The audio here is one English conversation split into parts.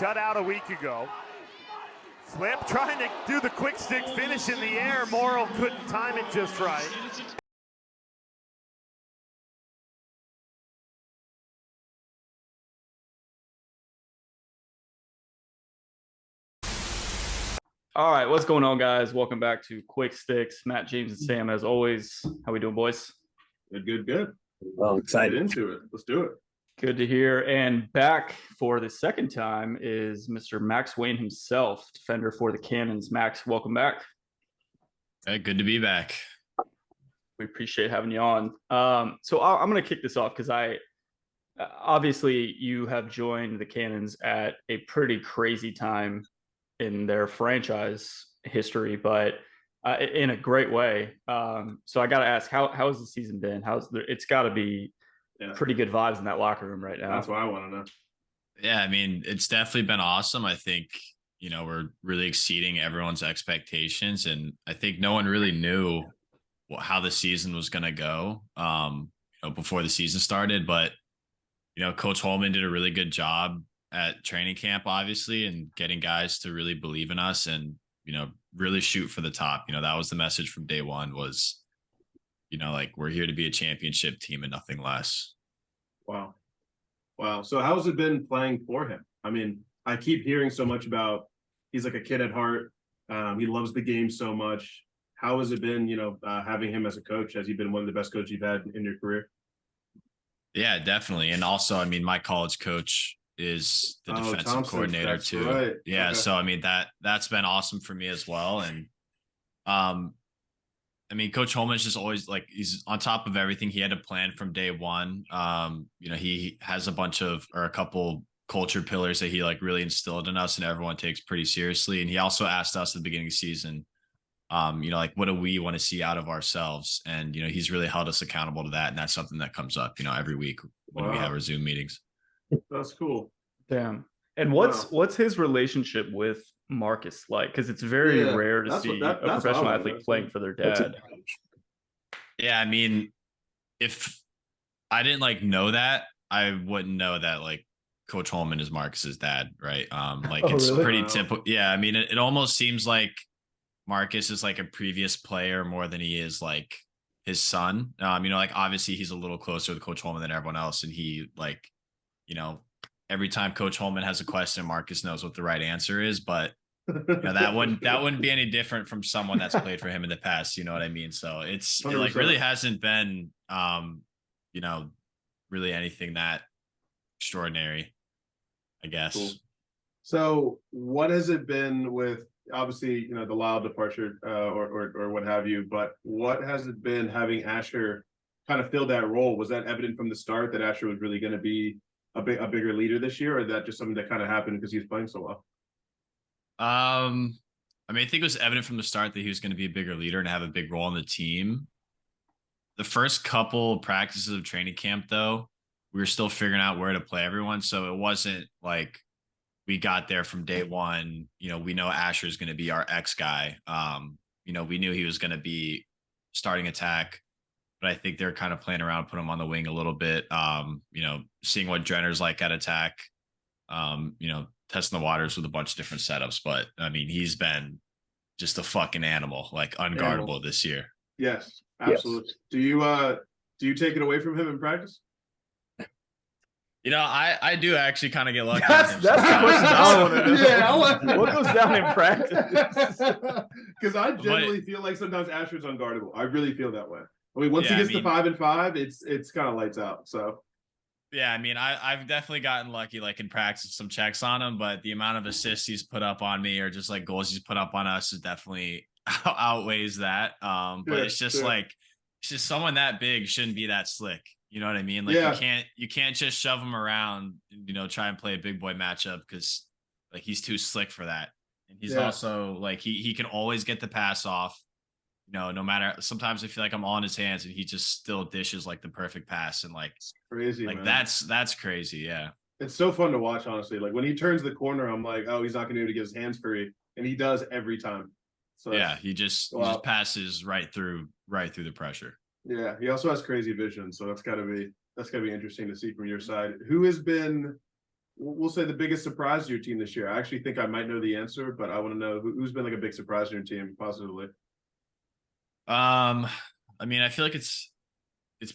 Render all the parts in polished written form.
shut out a week ago. Flip, trying to do the quick stick finish in the air. Morrill couldn't time it just right. All right, what's going on, guys? Welcome back to Quick Sticks. Matt, James, and Sam, as always. How we doing, boys? Good. Well, excited into it. Let's do it. Good to hear. And back for the second time is Mr. Max Wayne himself, defender for the Cannons. Max, welcome back. Hey, good to be back. We appreciate having you on. So I'm going to kick this off because obviously you have joined the Cannons at a pretty crazy time in their franchise history, but in a great way. So I got to ask, how has the season been? It's got to be pretty good vibes in that locker room right now. That's what I want to know. Yeah, I mean, it's definitely been awesome. I think, we're really exceeding everyone's expectations, and I think no one really knew how the season was going to go before the season started. But, Coach Holman did a really good job at training camp, obviously, and getting guys to really believe in us and, really shoot for the top. That was the message from day one was, we're here to be a championship team and nothing less. Wow. So how's it been playing for him? I mean, I keep hearing so much about he's like a kid at heart. He loves the game so much. How has it been, having him as a coach? Has he been one of the best coaches you've had in your career? Yeah, definitely. And also, I mean, my college coach is the defensive coordinator too. Right. Yeah. Okay. So, I mean, that's been awesome for me as well. And, I mean, Coach Holman's just always he's on top of everything. He had to plan from day one. He has a couple culture pillars that he really instilled in us and everyone takes pretty seriously. And he also asked us at the beginning of the season, what do we want to see out of ourselves? And, he's really held us accountable to that. And that's something that comes up, every week when we have our Zoom meetings. That's cool. Damn. And what's his relationship with Marcus like? Because it's very rare to see a professional athlete playing for their dad. Yeah, I mean, if I didn't know that, I wouldn't know that Coach Holman is Marcus's dad, right? It's really? Pretty typical. Yeah, I mean, it almost seems like Marcus is a previous player more than he is his son. Obviously he's a little closer to Coach Holman than everyone else, and he every time Coach Holman has a question, Marcus knows what the right answer is, but that wouldn't be any different from someone that's played for him in the past. You know what I mean? So it really hasn't been, really anything that extraordinary, I guess. Cool. So what has it been with, obviously, the Lyle departure or what have you, but what has it been having Asher kind of fill that role? Was that evident from the start that Asher was really going to be a bigger leader this year, or is that just something that kind of happened because he was playing so well? I mean, I think it was evident from the start that he was going to be a bigger leader and have a big role in the team. The first couple practices of training camp, though, we were still figuring out where to play everyone. So it wasn't we got there from day one. We know Asher is going to be our X guy. We knew he was going to be starting attack, but I think they're kind of playing around, put him on the wing a little bit. Seeing what Drenner's like at attack. Testing the waters with a bunch of different setups, but I mean, he's been just a fucking animal, unguardable this year. Yes, absolutely. Yes. Do you take it away from him in practice? I do actually kind of get lucky. That's the question I want to know. Yeah, what goes down in practice? Because I generally feel like sometimes Asher's unguardable. I really feel that way. I mean, once he gets to 5 and 5, it's kind of lights out. So. Yeah, I mean, I've definitely gotten lucky, in practice, some checks on him, but the amount of assists he's put up on me or just goals he's put up on us is definitely outweighs that. But it's just it's just someone that big shouldn't be that slick. You know what I mean? You can't just shove him around, try and play a big boy matchup because he's too slick for that. And he's also he can always get the pass off. No matter, sometimes I feel like I'm all in his hands and he just still dishes the perfect pass and it's crazy. Man. That's crazy. Yeah. It's so fun to watch, honestly. When he turns the corner, I'm oh, he's not going to be able to get his hands free. And he does every time. So yeah, he just passes right through the pressure. Yeah. He also has crazy vision. So that's gotta be interesting to see from your side. Who has been we'll say the biggest surprise to your team this year? I actually think I might know the answer, but I want to know who's been like a big surprise to your team positively. I mean, I feel like it's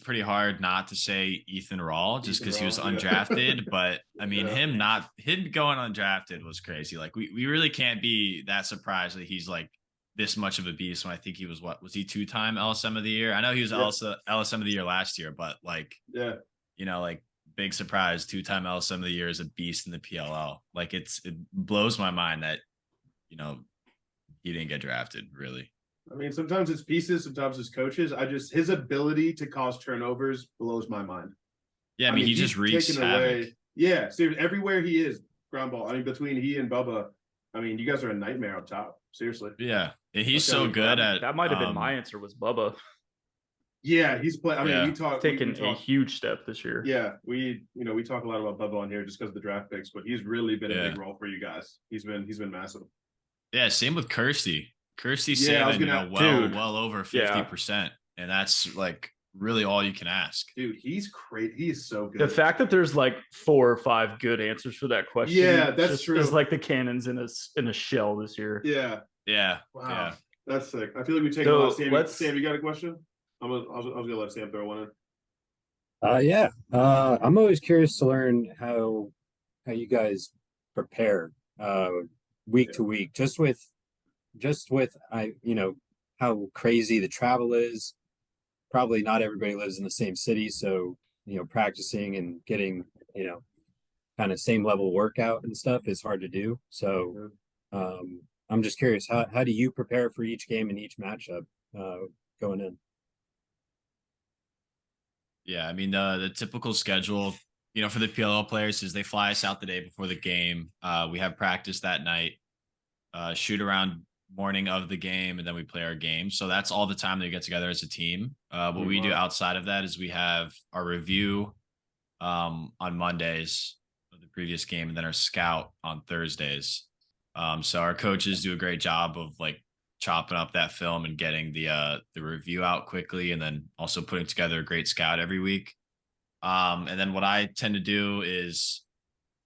pretty hard not to say Ethan Rawl just because he was Rawl, yeah. undrafted. But I mean, Yeah. him going undrafted was crazy. Like we really can't be that surprised that he's like this much of a beast when I think he was he 2-time LSM of the year? I know he was LSM of the year last year, but like, Yeah. you know, like big surprise, 2-time LSM of the year is a beast in the PLL. Like it blows my mind that, you know, he didn't get drafted really. I mean, sometimes it's pieces, sometimes it's coaches. his ability to cause turnovers blows my mind. Yeah, I mean he just wreaks havoc. Yeah, seriously, everywhere he is, ground ball. I mean, between he and Bubba, I mean, you guys are a nightmare up top. Seriously. Yeah, and he's Okay, so good at that might have been my answer was Bubba. Yeah, he's playing. I mean, we talk taken a huge step this year. Yeah, we talk a lot about Bubba on here just because of the draft picks, but he's really been a big role for you guys. He's been massive. Yeah, same with Kirsty. Kirsty's saving well over 50%, and that's like really all you can ask. Dude, he's great. He is so good. The fact that there's like 4 or 5 good answers for that question, yeah, that's true. Is like the Cannons in a shell this year. Yeah. Wow. Yeah. That's sick. I feel like we take a lot. Sam, you got a question? I was gonna let Sam throw one in. Yeah. I'm always curious to learn how you guys prepare week to week, just with how crazy the travel is. Probably not everybody lives in the same city, so practicing and getting kind of same level workout and stuff is hard to do. So I'm just curious, how do you prepare for each game and each matchup going in? Yeah, I mean the typical schedule, for the PLL players is they fly us out the day before the game. We have practice that night, shoot around morning of the game, and then we play our game. So that's all the time that we get together as a team. What we do outside of that is we have our review on Mondays of the previous game, and then our scout on Thursdays. So our coaches do a great job of like chopping up that film and getting the review out quickly, and then also putting together a great scout every week. And then what I tend to do is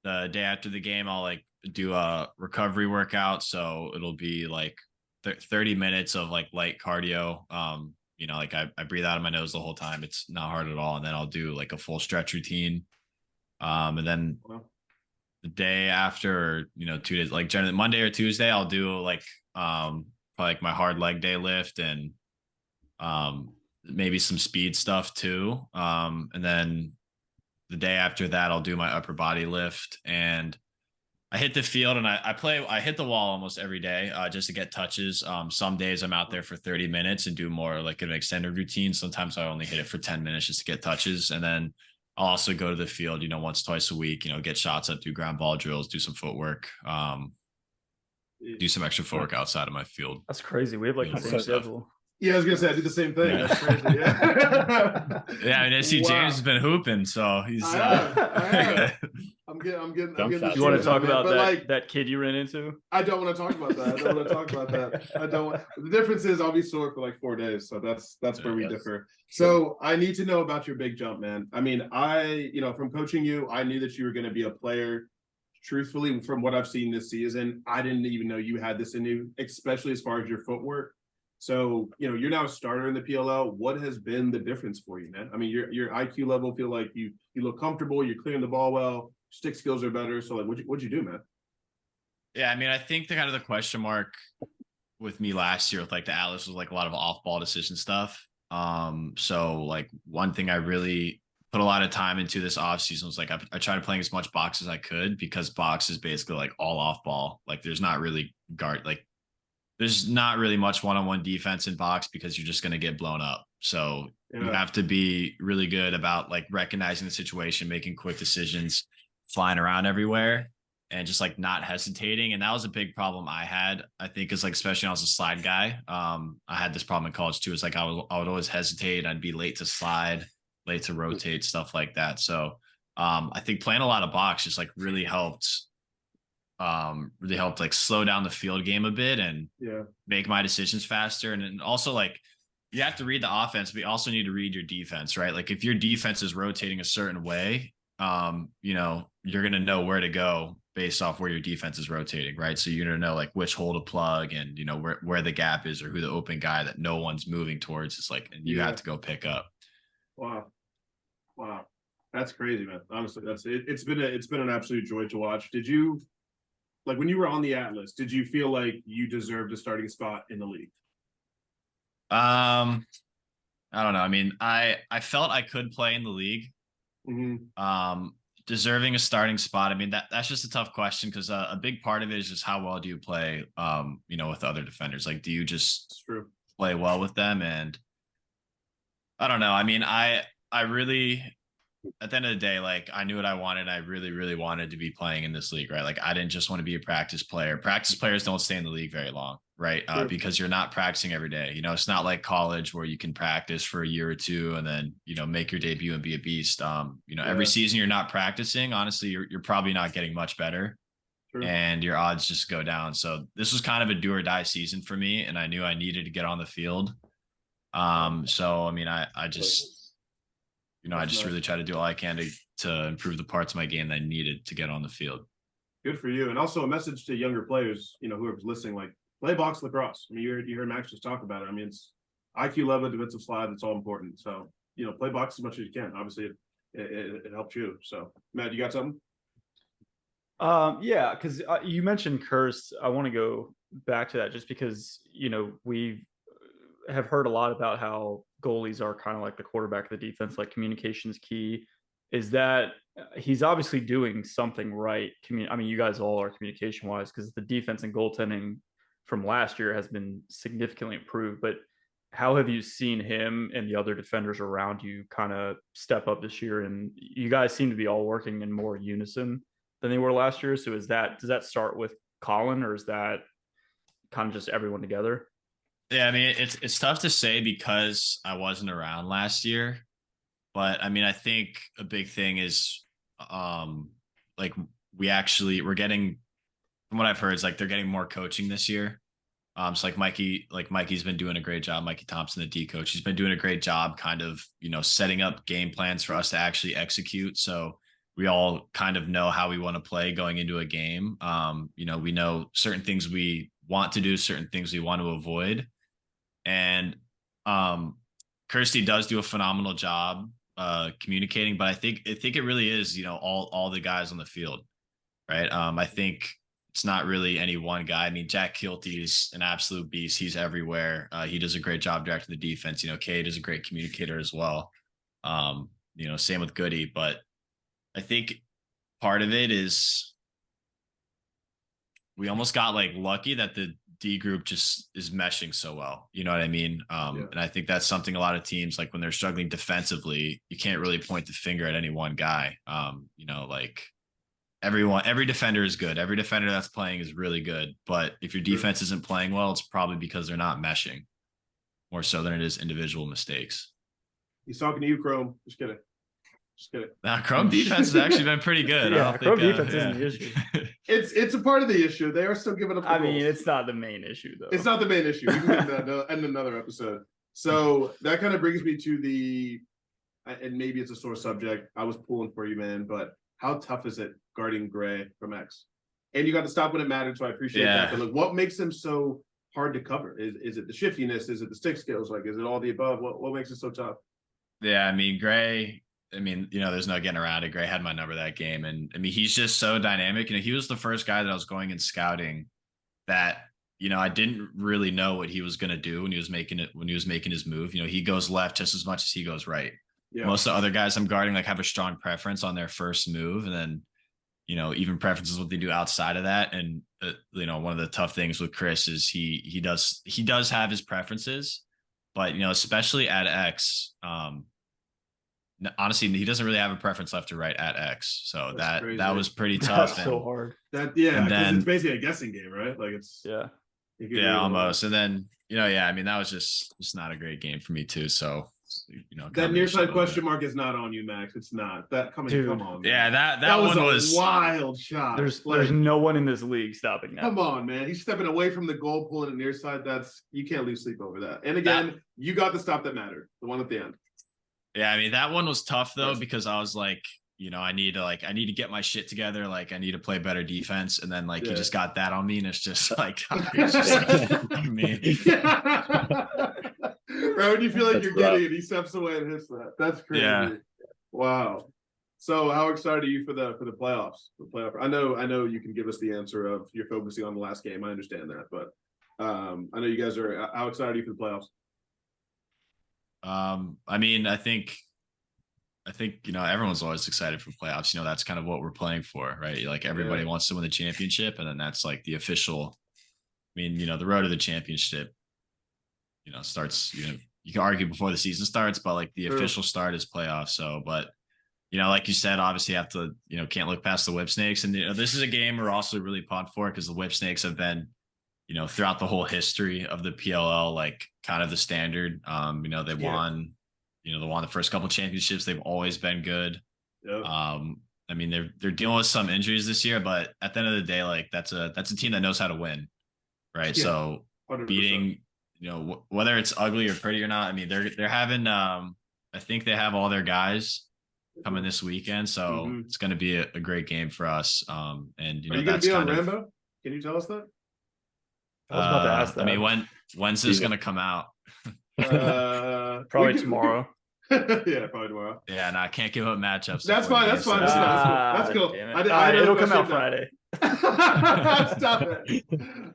the day after the game, I'll like do a recovery workout. So it'll be like 30 minutes of like light cardio. Like I breathe out of my nose the whole time. It's not hard at all. And then I'll do like a full stretch routine. And then the day after, 2 days, like generally Monday or Tuesday, I'll do like probably like my hard leg day lift and maybe some speed stuff too. And then the day after that, I'll do my upper body lift, and I hit the field and I hit the wall almost every day just to get touches. Some days I'm out there for 30 minutes and do more like an extended routine. Sometimes I only hit it for 10 minutes just to get touches. And then I'll also go to the field, once, twice a week, get shots up, do ground ball drills, do some footwork, do some extra footwork outside of my field. That's crazy. We have like the same schedule. Yeah, I was gonna say I did the same thing. Yeah. That's crazy. Yeah. Yeah, I mean, I see James has been hooping, so he's. I'm getting. You want to talk about that kid you ran into? I don't want to talk about that. The difference is I'll be sore for like 4 days, so that's where we differ. So I need to know about your big jump, man. I mean, from coaching you, I knew that you were going to be a player. Truthfully, from what I've seen this season, I didn't even know you had this in you, especially as far as your footwork. So, you're now a starter in the PLL. What has been the difference for you, man? I mean, your IQ level feel like you look comfortable, you're clearing the ball well, stick skills are better. So, like, what'd you do, man? Yeah, I mean, I think the kind of the question mark with me last year with like the Atlas was like a lot of off-ball decision stuff. So like one thing I really put a lot of time into this offseason was like I tried playing as much box as I could, because box is basically like all off-ball. Like there's not really there's not really much one-on-one defense in box because you're just going to get blown up. So you have to be really good about like recognizing the situation, making quick decisions, flying around everywhere, and just like not hesitating. And that was a big problem I had, I think, is like, especially when I was a slide guy. I had this problem in college too. It's like I would always hesitate. I'd be late to slide, late to rotate, stuff like that. So I think playing a lot of box just like really helped like slow down the field game a bit and make my decisions faster. And also like you have to read the offense, but you also need to read your defense, right? Like if your defense is rotating a certain way, you know, you're going to know where to go based off where your defense is rotating, right? So you're going to know like which hole to plug and, you know, where the gap is or who the open guy that no one's moving towards is like, and you have to go pick up. Wow. Wow. That's crazy, man. Honestly, that's it. It's been an absolute joy to watch. Did you, like, when you were on the Atlas, did you feel like you deserved a starting spot in the league? I don't know. I mean, I felt I could play in the league. Mm-hmm. Deserving a starting spot. I mean, that's just a tough question because a big part of it is just how well do you play, you know, with other defenders? Like, do you just play well with them? And I don't know. I mean, I really, at the end of the day, like I knew what I wanted. I really, really wanted to be playing in this league, right? Like I didn't just want to be a practice player. Practice players don't stay in the league very long, right? Because you're not practicing every day. You know, it's not like college where you can practice for a year or two and then, you know, make your debut and be a beast. You know, every season you're not practicing, honestly, you're probably not getting much better. And your odds just go down. So this was kind of a do or die season for me. And I knew I needed to get on the field. So, I mean, I just, you know, I just really try to do all I can to improve the parts of my game that I needed to get on the field. Good for you. And also a message to younger players, you know, whoever's listening, like play box lacrosse. I mean, you heard Max just talk about it. I mean, it's IQ level, defensive slide, that's all important. So, you know, play box as much as you can. Obviously it helps you. So Matt, you got something? Yeah, because you mentioned curse. I want to go back to that just because, you know, we have heard a lot about how goalies are kind of like the quarterback of the defense, like communication is key. Is that he's obviously doing something right? I mean, you guys all are communication wise because the defense and goaltending from last year has been significantly improved. But how have you seen him and the other defenders around you kind of step up this year? And you guys seem to be all working in more unison than they were last year. So does that start with Colin or is that kind of just everyone together? Yeah, I mean, it's tough to say because I wasn't around last year, but I mean, I think a big thing is, like we're getting, from what I've heard, is like they're getting more coaching this year. So like Mikey's been doing a great job. Mikey Thompson, the D coach, he's been doing a great job, kind of, you know, setting up game plans for us to actually execute. So we all kind of know how we want to play going into a game. You know, we know certain things we want to do, certain things we want to avoid. And Kirsty does do a phenomenal job communicating, but I think it really is, you know, all the guys on the field, right? I think it's not really any one guy. I mean, Jack Kilty is an absolute beast. He's everywhere. He does a great job directing the defense. You know, Cade is a great communicator as well. You know, same with Goody, but I think part of it is we almost got like lucky that the D group just is meshing so well. You know what I mean? And I think that's something a lot of teams, like when they're struggling defensively, you can't really point the finger at any one guy. You know, like every defender is good. Every defender that's playing is really good. But if your defense isn't playing well, it's probably because they're not meshing more so than it is individual mistakes. He's talking to you, Chrome. Just kidding. Now, Chrome defense has actually been pretty good. Yeah, Chrome defense isn't the issue. It's a part of the issue. They are still giving up. I mean, it's not the main issue, though. It's not the main issue. We can end another episode. So that kind of brings me to and maybe it's a sore subject. I was pulling for you, man, but how tough is it guarding Gray from X? And you got to stop when it mattered, so I appreciate that. But like, what makes him so hard to cover? Is it the shiftiness? Is it the stick skills? Like, is it all the above? What makes it so tough? Yeah, I mean, Gray. I mean, you know, there's no getting around it. Gray had my number that game. And I mean, he's just so dynamic. You know, he was the first guy that I was going and scouting that, you know, I didn't really know what he was going to do when he was making his move. You know, he goes left just as much as he goes right. Yeah. Most of the other guys I'm guarding like have a strong preference on their first move. And then, you know, even preferences what they do outside of that. And, you know, one of the tough things with Chris is he does have his preferences, but, you know, especially at X, honestly, he doesn't really have a preference left or right at X. So that was pretty tough. That's so hard. Because it's basically a guessing game, right? Like it's almost. And then, you know, I mean, that was just not a great game for me too. So, you know, that near side question mark is not on you, Max. It's not that coming. Dude, come on. Man. Yeah, that one was a wild shot. There's no one in this league stopping that. Come on, man. He's stepping away from the goal, pulling a near side. You can't lose sleep over that. And again, you got the stop that mattered, the one at the end. Yeah, I mean, that one was tough though, because I was like, I need to get my shit together. Like I need to play better defense. And then like he just got that on me, and it's just like, it's just like me. Right when you feel like That's you're rough. getting it, he steps away and hits that. That's crazy. Yeah. Wow. So how excited are you for the playoffs? The playoff. I know you can give us the answer of you're focusing on the last game. I understand that, but I know you guys are. How excited are you for the playoffs? I mean, I think everyone's always excited for playoffs. That's kind of what we're playing for, right? Like everybody wants to win the championship, and then that's like the official. I mean, the road to the championship, starts. You can argue before the season starts, but like the official start is playoffs. So, but like you said, obviously have to, can't look past the Whip Snakes. And this is a game we're also really pumped for because the Whip Snakes have been, throughout the whole history of the PLL, like kind of the standard. They won, they won the first couple of championships. They've always been good. Yep. I mean, they're dealing with some injuries this year, but at the end of the day, like that's a team that knows how to win, right? Yeah, so 100%. beating, whether it's ugly or pretty or not, I mean, they're having, I think they have all their guys coming this weekend, so it's going to be a great game for us. And are you going that's to be on kind of, Rambo? Can you tell us that? I was about to ask that. I mean, when's this going to come out? Probably tomorrow. Yeah, probably tomorrow. Yeah, and I can't give up matchups. That's fine. That's fine. That's cool. It'll come out Friday. Stop it.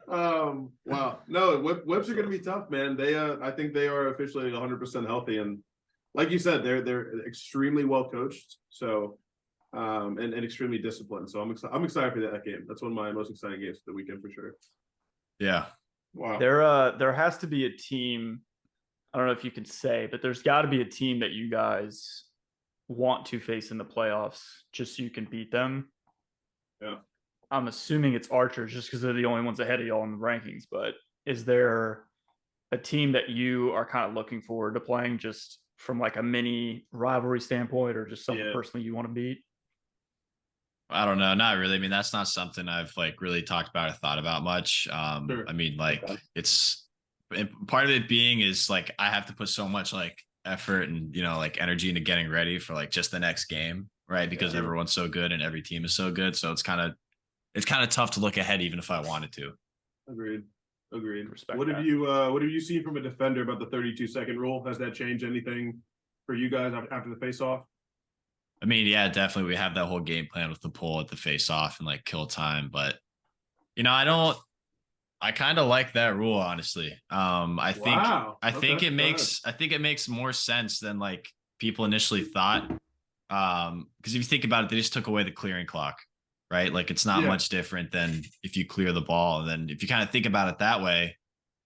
Wow. No, whips are going to be tough, man. I think they are officially 100% healthy, and like you said, they're extremely well coached. So, and extremely disciplined. So I'm excited for that game. That's one of my most exciting games of the weekend for sure. Yeah. Wow. There has to be a team. I don't know if you can say, but there's got to be a team that you guys want to face in the playoffs just so you can beat them. Yeah. I'm assuming it's Archers just because they're the only ones ahead of y'all in the rankings. But is there a team that you are kind of looking forward to playing just from like a mini rivalry standpoint, or just something personally you want to beat? I don't know. Not really. I mean, that's not something I've like really talked about or thought about much. Sure. I mean, like it's part of it being is like I have to put so much like effort and like energy into getting ready for like just the next game, right? Because everyone's so good and every team is so good. So it's kind of tough to look ahead even if I wanted to. Agreed. Respect What that. have you seen from a defender about the 32-second rule? Has that changed anything for you guys after the face-off? I mean, yeah, definitely. We have that whole game plan with the pull at the face-off and like kill time, but I kind of like that rule, honestly. I think it makes more sense than like people initially thought. Because if you think about it, they just took away the clearing clock, right? Like it's not much different than if you clear the ball. And then if you kind of think about it that way,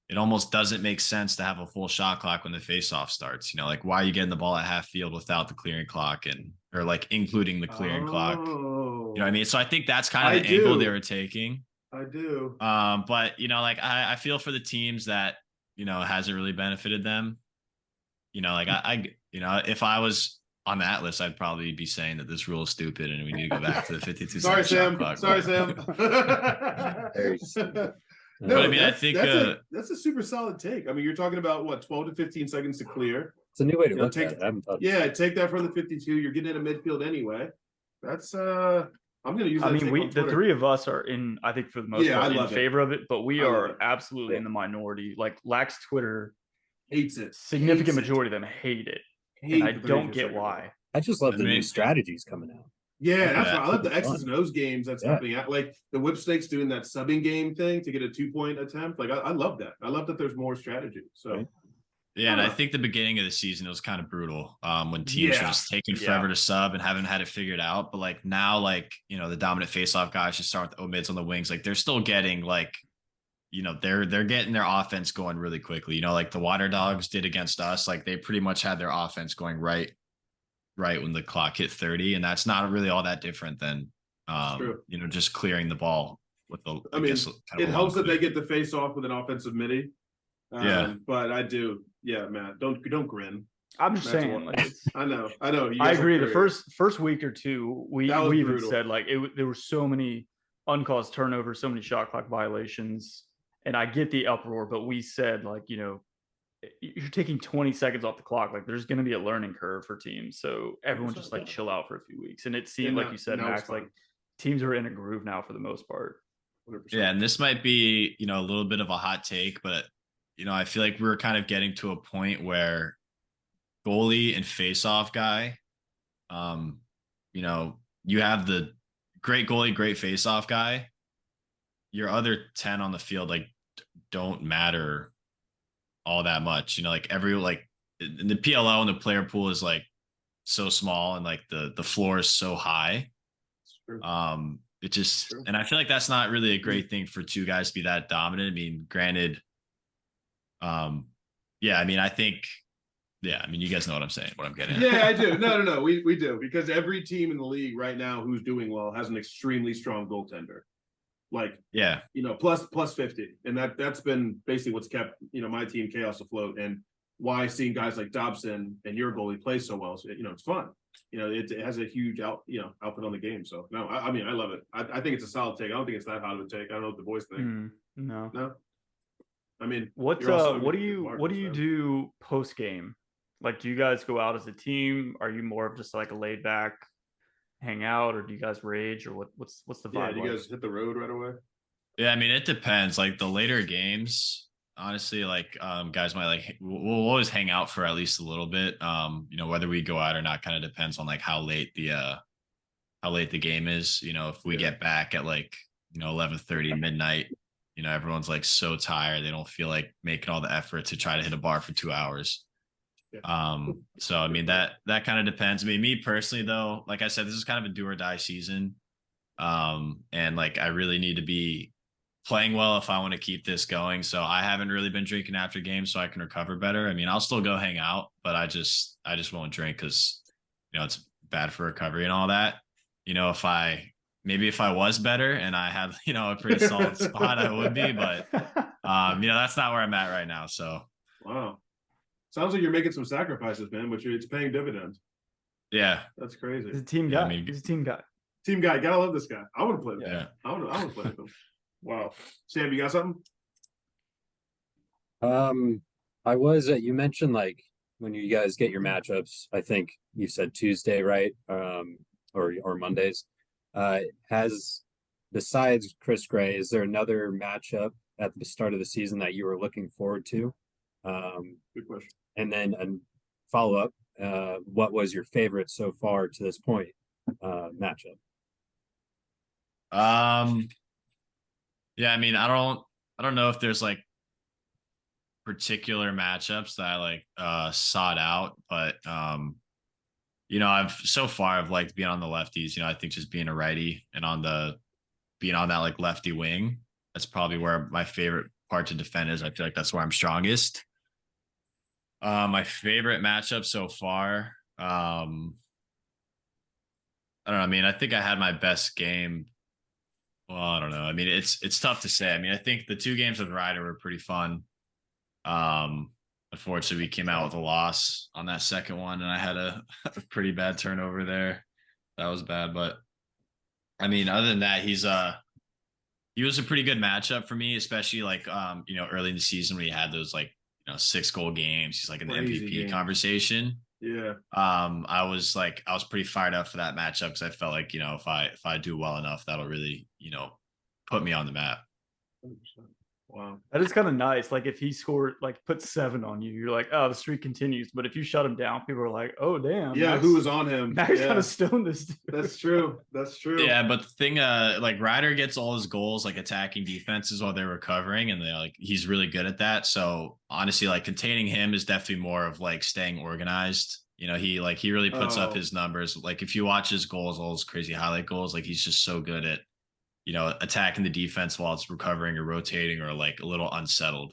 it almost doesn't make sense to have a full shot clock when the face-off starts. Like why are you getting the ball at half field without the clearing clock or like including the clearing clock? You know what I mean? So I think that's kind of the angle they were taking. I do. But like I feel for the teams that hasn't really benefited them. Like I if I was on that list, I'd probably be saying that this rule is stupid and we need to go back to the 52 Sorry, second Sam. shot clock. Sorry, Sam. No, but I mean, I think that's a super solid take. I mean, you're talking about what 12 to 15 seconds to clear. It's a new way to look take, at it. I haven't thought take that from the 52. You're getting into midfield anyway. That's I'm gonna use that. I mean, the three of us are I think for the most part in favor of it, but we are absolutely in the minority. Like Lax Twitter hates it. Significant majority of them hate it. And I don't get why. I just love the new strategies coming out. Yeah, that's right. I love the X's and O's games that's happening. Like the Whip Snakes doing that subbing game thing to get a 2-point attempt. Like I love that. I love that there's more strategy. So yeah, and I think the beginning of the season it was kind of brutal when teams were just taking forever to sub and haven't had it figured out. But like now, like the dominant face-off guys just start with mids on the wings. Like they're still getting like they're getting their offense going really quickly. Like the Water Dogs did against us. Like they pretty much had their offense going right when the clock hit 30, and that's not really all that different than just clearing the ball with the. It helps that they get the face off with an offensive midi. But I do, Matt. Don't grin. I'm just saying. Like, I know. I agree. The first week or two, we even said like there were so many uncaused turnovers, so many shot clock violations, and I get the uproar, but we said like you're taking 20 seconds off the clock. Like there's going to be a learning curve for teams. So everyone just like chill out for a few weeks. And it seemed like you said, Max, like teams are in a groove now for the most part. 100%. Yeah, and this might be, a little bit of a hot take, but I feel like we're kind of getting to a point where goalie and face-off guy, you have the great goalie, great face-off guy. Your other 10 on the field like don't matter all that much. Like in the PLO and the player pool is like so small and like the floor is so high. It just, and I feel like that's not really a great thing for two guys to be that dominant. I mean, granted, I think, you guys know what I'm saying, what I'm getting at. Yeah, I do. No. We do, because every team in the league right now who's doing well has an extremely strong goaltender. Like, plus 50. And that's been basically what's kept, my team Chaos afloat, and why seeing guys like Dobson and your goalie play so well. So, it's fun. It has a huge output on the game. So no, I mean, I love it. I think it's a solid take. I don't think it's that hot of a take. I don't know what the boys think. No. I mean, what do you do post game? Like, do you guys go out as a team? Are you more of just like a laid back hang out, or do you guys rage, or what's the vibe? Yeah, do you guys hit the road right away? Yeah, I mean, it depends. Like the later games, honestly, like guys might like we'll always hang out for at least a little bit. Whether we go out or not kind of depends on like how late the game is. If we get back at like 11:30 midnight, everyone's like so tired they don't feel like making all the effort to try to hit a bar for 2 hours. So I mean that kind of depends. I mean, me personally though, like I said, this is kind of a do or die season. And like I really need to be playing well if I want to keep this going. So I haven't really been drinking after games so I can recover better. I mean, I'll still go hang out, but I just won't drink because it's bad for recovery and all that. If I was better and I had a pretty solid spot, I would be, but that's not where I'm at right now. So wow. Sounds like you're making some sacrifices, man, but it's paying dividends. Yeah. That's crazy. He's a team guy. He's a team guy. Team guy. Gotta love this guy. I want to play with him. Yeah. I want to play with him. Wow. Sam, you got something? You mentioned like when you guys get your matchups, I think you said Tuesday, right? Or Mondays. Besides Chris Gray, is there another matchup at the start of the season that you were looking forward to? Good question. And then a follow up, what was your favorite so far to this point matchup? Yeah, I mean, I don't know if there's like particular matchups that I like sought out, but I've liked being on the lefties. I think just being a righty and being on that like lefty wing, that's probably where my favorite part to defend is. I feel like that's where I'm strongest. My favorite matchup so far, I don't know. I mean, I think I had my best game. Well, I don't know. I mean, it's tough to say. I mean, I think the 2 games with Ryder were pretty fun. Unfortunately, we came out with a loss on that second one, and I had a pretty bad turnover there. That was bad, but I mean, other than that, he was a pretty good matchup for me, especially like early in the season when he had those like 6-goal games. He's like in the MVP conversation. Yeah. I was pretty fired up for that matchup because I felt like if I do well enough, that'll really put me on the map. 100%. Wow. That is kind of nice. Like if he scored, like put 7 on you, you're like, oh, the streak continues. But if you shut him down, people are like, oh damn. Yeah, who was on him? Max kind of stoned this dude. That's true. Yeah, but the thing, like Ryder gets all his goals like attacking defenses while they're recovering, and he's really good at that. So honestly, like containing him is definitely more of like staying organized. He really puts up his numbers. Like if you watch his goals, all his crazy highlight goals, like he's just so good at attacking the defense while it's recovering or rotating or like a little unsettled.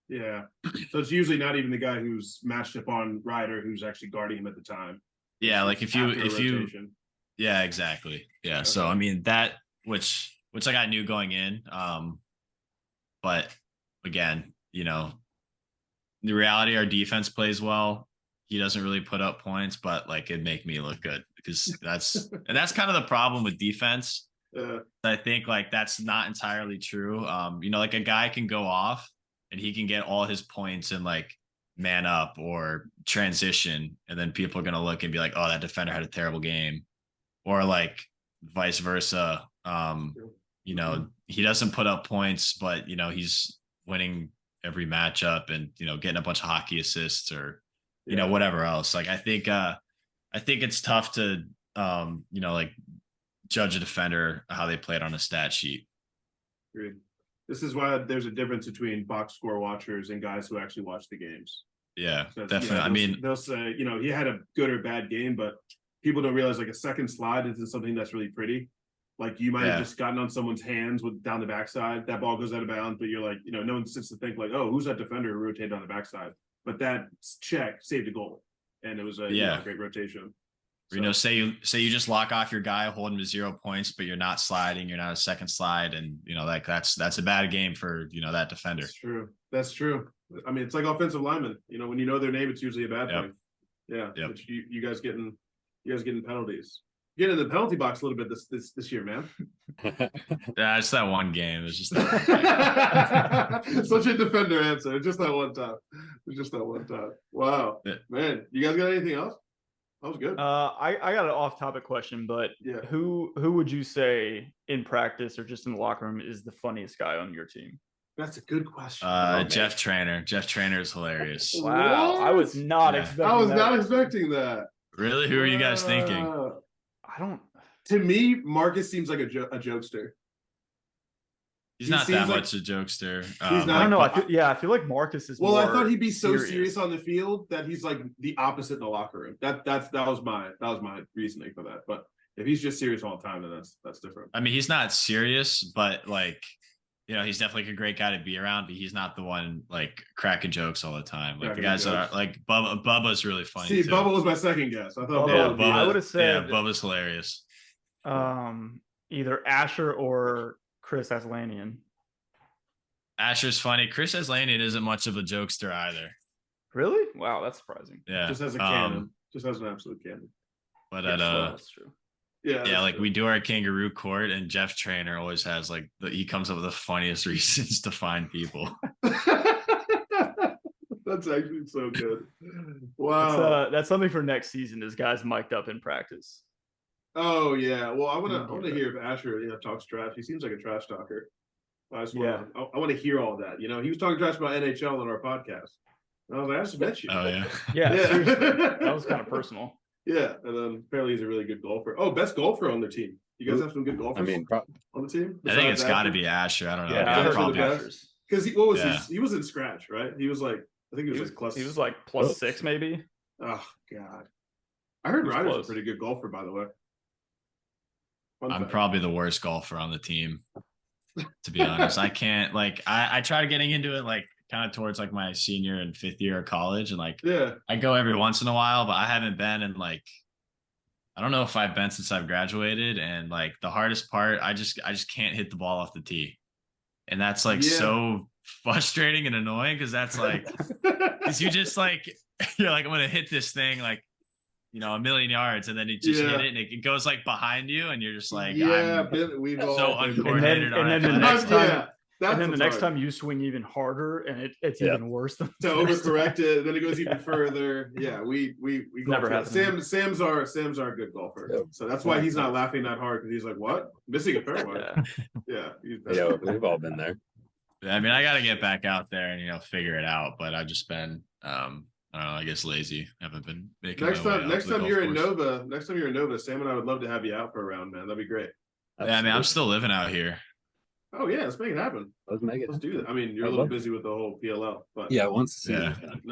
Yeah. So it's usually not even the guy who's matched up on Ryder who's actually guarding him at the time. Yeah, like if you yeah, exactly. Yeah. Okay. So I mean that which like I knew going in. But again, the reality our defense plays well. He doesn't really put up points, but like it'd make me look good because that's kind of the problem with defense. I think like that's not entirely true. Like a guy can go off and he can get all his points in like man up or transition, and then people are gonna look and be like, oh, that defender had a terrible game, or like vice versa. You know, he doesn't put up points, but you know, he's winning every matchup and you know, getting a bunch of hockey assists or you know, whatever else. Like I think it's tough to you know, like judge a defender how they played on a stat sheet. Agreed. This is why there's a difference between box score watchers and guys who actually watch the games. Yeah, So, definitely. I mean, they'll say, you know, he had a good or bad game, but people don't realize like a second slide isn't something that's really pretty. Like you might have just gotten on someone's hands with down the backside. That ball goes out of bounds, but you're like, you know, no one sits to think like, oh, who's that defender who rotated on the backside? But that check saved a goal, and it was a you know, great rotation. So, you know, say you just lock off your guy, hold him to 0 points, but you're not sliding, you're not a second slide, and you know, like that's a bad game for you know that defender. That's true. That's true. I mean, it's like offensive linemen. You know, when you know their name, it's usually a bad thing. Yeah. But you guys getting penalties. Get in the penalty box a little bit this year, man. Yeah, it's that one game. It's just such a defender answer. Just that one time. Just that one time. Wow, man. You guys got anything else? That was good. I got an off-topic question, but who would you say in practice or just in the locker room is the funniest guy on your team? That's a good question. Jeff Trainer. Jeff Trainer is hilarious. Wow, I was not expecting. I was not expecting that. Really? Who are you guys thinking? I don't. To me, Marcus seems like a jokester. He's not that much a jokester. He's not. I don't know. I feel like Marcus is. Well, I thought he'd be so serious on the field that he's like the opposite in the locker room. That was my reasoning for that. But if he's just serious all the time, then that's different. I mean, he's not serious, but like, you know, he's definitely a great guy to be around. But he's not the one like cracking jokes all the time. Like the guys that are like Bubba's really funny. See, too. Bubba was my second guess. I thought Bubba, I would have said Bubba's hilarious. Either Asher or Chris Aslanian. Asher's funny. Chris Aslanian isn't much of a jokester either. Really? Wow, that's surprising. Yeah, just has a cannon. Just has an absolute cannon. But that's true. Yeah, like true. We do our kangaroo court, and Jeff Trainer always has like he comes up with the funniest reasons to find people. That's actually so good. Wow, that's something for next season. Is guys mic'd up in practice? Oh yeah. Well, I want to hear if Asher talks trash. He seems like a trash talker. I want to hear all that. You know, he was talking trash about NHL on our podcast. And I was like, I just met you. Oh yeah. Yeah. Seriously. That was kind of personal. Yeah, and then apparently he's a really good golfer. Oh, best golfer on the team. You guys have some good golfers on the team? I think it's got to be Asher. I don't know. Yeah, probably because he was in scratch, right? He was like, I think he was like +6 maybe. Oh God, I heard Ryder's a pretty good golfer, by the way. I'm probably the worst golfer on the team, to be honest. I can't I tried getting into it like kind of towards like my senior and 5th year of college, and like I go every once in a while, but I haven't been in like I don't know if I've been since I've graduated. And like the hardest part, I just can't hit the ball off the tee, and that's like so frustrating and annoying because that's like because you just like you're like I'm gonna hit this thing like a million yards, and then you just hit it and it goes like behind you, and you're just like we've so all uncoordinated. And then the next time. And then the next time you swing even harder, and it's even worse than to overcorrect it. Then it goes even further. Yeah, we never had Sam's our good golfer, so that's why he's not laughing that hard because he's like, what, missing a fairway? Yeah, we've all been there. I mean, I got to get back out there and figure it out, but I've just been I don't know, I guess lazy. Haven't been making next time you're in Nova, Sam and I would love to have you out for a round, man. That'd be great. Yeah, I mean, I'm still living out here. Oh yeah, let's make it happen. Let's do that. I mean, you're a little busy with the whole PLL, but no,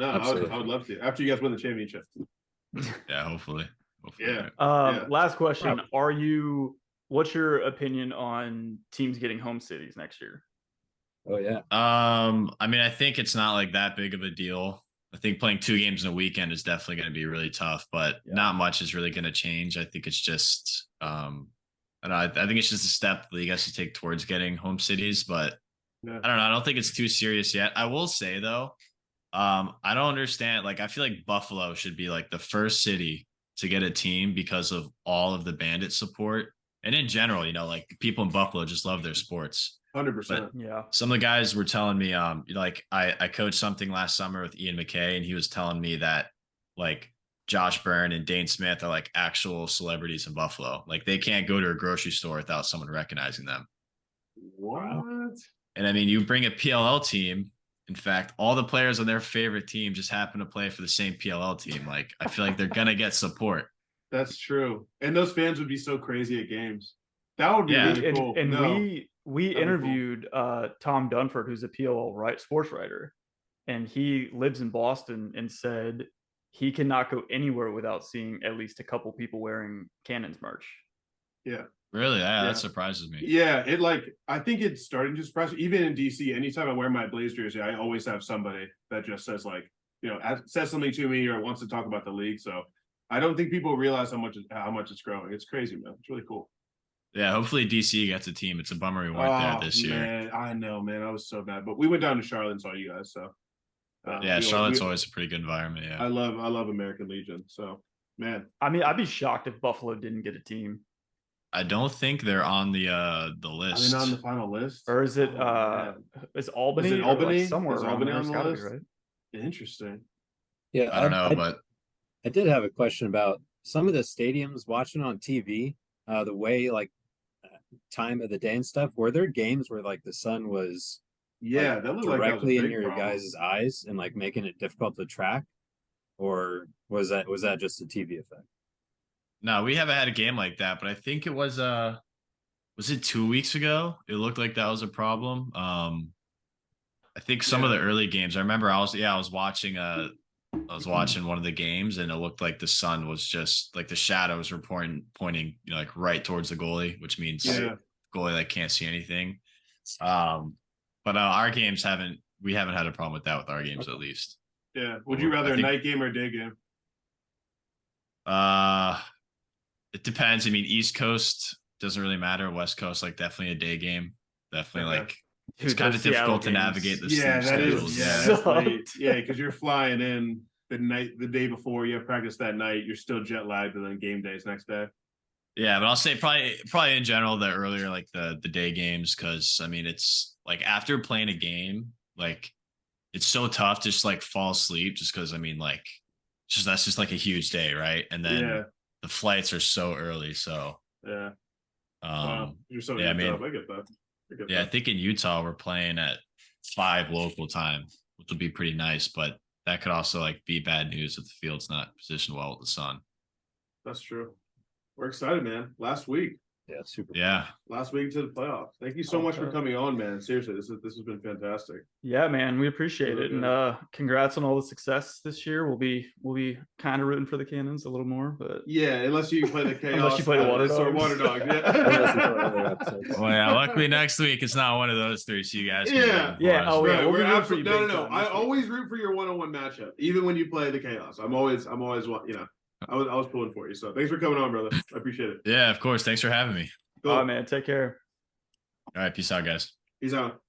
I would love to. After you guys win the championship. Yeah, hopefully. Yeah. Last question: what's your opinion on teams getting home cities next year? Oh yeah. I mean, I think it's not like that big of a deal. I think playing 2 games in a weekend is definitely going to be really tough, but not much is really going to change. I think it's just I think it's just a step that you guys should take towards getting home cities, but I don't know. I don't think it's too serious yet. I will say though, I don't understand. Like, I feel like Buffalo should be like the first city to get a team because of all of the Bandit support. And in general, you know, like people in Buffalo just love their sports. 100%. Yeah. Some of the guys were telling me, like I coached something last summer with Ian McKay, and he was telling me that like Josh Byrne and Dane Smith are like actual celebrities in Buffalo. Like they can't go to a grocery store without someone recognizing them. What? And I mean, you bring a PLL team. In fact, all the players on their favorite team just happen to play for the same PLL team. Like I feel like they're gonna get support. That's true. And those fans would be so crazy at games. That would be Yeah. really cool. And No. we be cool. interviewed Tom Dunford, who's a PLL sports writer, and he lives in Boston, and said he cannot go anywhere without seeing at least a couple people wearing Cannons merch. Yeah. Really? Yeah, Yeah. that surprises me. Yeah, I think it's starting to surprise me. Even in DC, anytime I wear my Blaze jersey, I always have somebody that just says like, says something to me or wants to talk about the league. So I don't think people realize how much it's growing. It's crazy, man. It's really cool. Yeah, hopefully DC gets a team. It's a bummer we weren't there this year. Man, I know, man. I was so bad, but we went down to Charlotte and saw you guys. So Yeah, Charlotte's always a pretty good environment. Yeah, I love American Legion. So man, I mean, I'd be shocked if Buffalo didn't get a team. I don't think they're on the are list. they not on the final list? Or is it man. is Albany? Is it or, Albany? somewhere Is around Albany there? on the It's gotta be, list? right? Interesting. Yeah, I don't know, but I did have a question about some of the stadiums watching on TV. The way time of the day and stuff. Were there games where like the sun was Yeah, that looked like that was a directly in big your problem. guys' eyes and like making it difficult to track, or was that just a TV effect? no, we haven't had a game like that. But I think it was it 2 weeks ago? It looked like that was a problem. I think some of the early games. I remember I was watching one of the games, and it looked like the sun was just like the shadows were pointing like right towards the goalie, which means the goalie like can't see anything. But our games we haven't had a problem with that with our games at least. Yeah. Would you rather a night game or a day game? It depends. I mean, East Coast doesn't really matter. West Coast, like definitely a day game. Definitely Okay. like it's Dude, kind those of difficult Seattle to games. navigate the Yeah, sleep that schedules. is. Yeah, Sucked. that's late. Yeah, because you're flying in the day before. You have practice that night. You're still jet lagged, and then game days next day. Yeah, but I'll say probably in general the earlier like the day games, because I mean it's like after playing a game, like it's so tough to just like fall asleep just because I mean like that's just like a huge day, right? And then the flights are so early, so Yeah. Wow. You're so yeah, I mean, up. I get that. I think in Utah we're playing at 5 local time, which will be pretty nice, but that could also like be bad news if the field's not positioned well with the sun. That's true. We're excited, man. Last week Yeah, super. Yeah. Last week to the playoffs. Thank you so much for coming on, man. Seriously, this has been fantastic. Yeah, man, we appreciate Really it, and congrats on all the success this year. We'll be kind of rooting for the Cannons a little more, but Yeah, unless you play the chaos. Unless you play the Water or Dogs. Water Dogs. Unless you Yeah. put other episodes. Well, yeah. Luckily, next week it's not one of those three, so you guys. Can Yeah. do it Yeah, for us. oh, yeah. Right, we'll we're be rooting for absolutely you no. big time I this week. always root for your one-on-one matchup, even when you play the chaos. I'm always I was pulling for you. So thanks for coming on, brother. I appreciate it. Yeah, of course. Thanks for having me. Cool. all right, man, take care. All right, peace out, guys. Peace out.